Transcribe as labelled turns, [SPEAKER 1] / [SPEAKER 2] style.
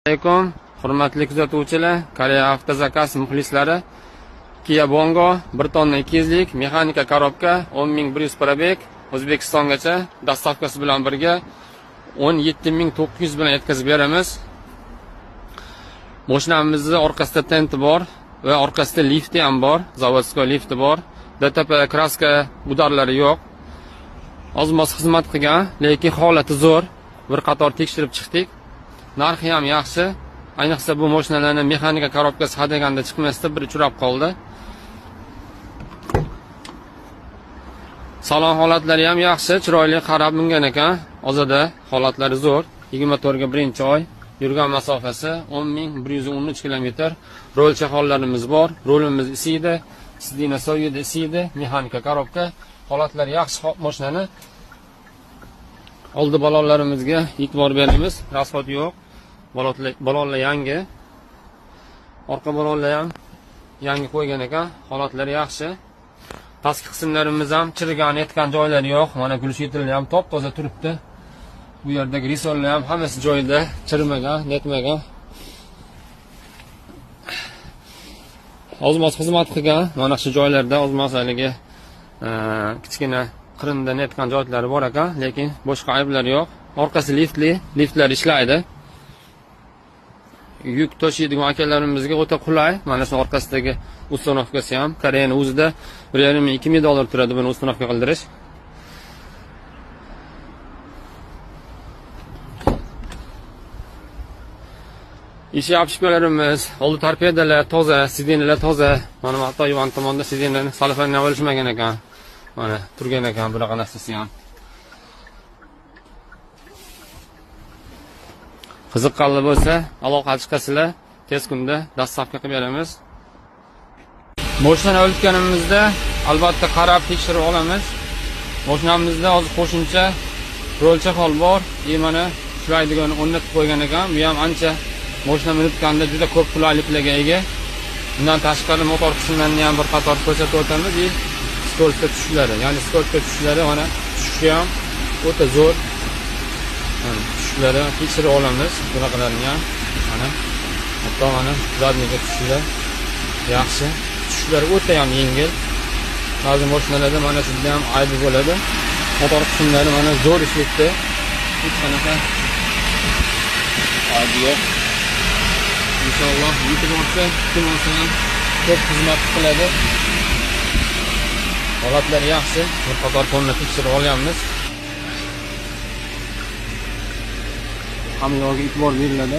[SPEAKER 1] Alaykum, hurmatli kuzatuvchilar, Koreya avtozakaz muxlislari. Kia Bongo 1 tonna 200 lik mexanika korobka 10.100 probeg O'zbekistongacha dastavkasi bilan birga 17.900 bilan yetkazib beramiz. Mashinamizning orqasida tenti bor va orqasida lifti ham bor, zavodskiy lifti bor. DTP kraska budarlari yo'q. Ozmoz xizmat qilgan, lekin holati zo'r. Bir qator tekshirib chiqdik. Narxi ham yaxshi. Ayniqsa bu mashinalarning mexanika korobkasi hadeganda chiqmasda bir uchrab qoldi. Salon holatlari ham yaxshi, chiroyli qarab mingan ekan. Ozada holatlari zo'r. 24 ga birinchi oy. Yurgan masofasi 10.113 km. Rolcha hollarimiz bor. Rolimiz isiydi. Sidina soyida isiydi. Mexanika korobka. Holatlari yaxshi mashinani. Oldi balonlarimizga e'tibor beramiz. Rasxod yo'q. Balonlar yangi. Orqa balonlar ham yangi qo'ygan ekan. Holatlari yaxshi. Pastki qismlarimiz ham chirigan, etgan joylari yo'q. Mana gul shetillar ham top-toza turibdi. Bu yerdagi risollar ham hammasi joyida, chirimagan, netmagan. Ozmoz xizmat qilgan. Mana shu joylarda ozmoz haligi kichkina qirinda netgan joylari bor ekan, lekin boshqa ayblar yo'q. Orqasi liftli, liftlar ishlaydi. Yuk tashiydigan akalarimizga o'ta qulay. Mana shu orqasidagi uстановкасы ham Koreyaning o'zida 1.5-2 ming dollar turadi buni uстановка qildirish. Ishi apshkalarimiz, oldi torpedalar toza, sidinalar toza. Mana hatto yuvan tomonda sidinalarni salfandan olishmagan ekan. Mana turgan ekan bunaqa narsasi ham. Qiziqqanlar bo'lsa, aloqa chiqasizlar, tez kunda dastavka qilib beramiz. Mashinani o'tganimizda albatta qarab tekshirib olamiz. Mashinamizda hozir qo'shimcha rolcha hol bor. Mana shlaydigan o'rnatib qo'ygan ekan. Bu ham ancha mashina minutganda juda ko'p qulayliklarga ega. Bundan tashqari motor qismlarini ham bir qator ko'rsatib o'tamiz. Skolka tushishlari, ya'ni skolka tushishlari mana tushishi ham o'ta zo'r. Tushishlari tekshirib olamiz. Bunaqalarni ham mana hatto mana zadniga tushishlar yaxshi. Tushishlari o'ta ham yengil. Ba'zi mashinalarda mana shunda ham aybi bo'ladi. Motor qismlari mana zo'r ishlikda. Hech qanaqa aybi yo'q. Inshaalloh yetib olsa, kim olsa ham ko'p xizmat qiladi. Holatlari yaxshi. Bir qator qonni tekshirib olyapmiz. Hammaga e'tibor beriladi.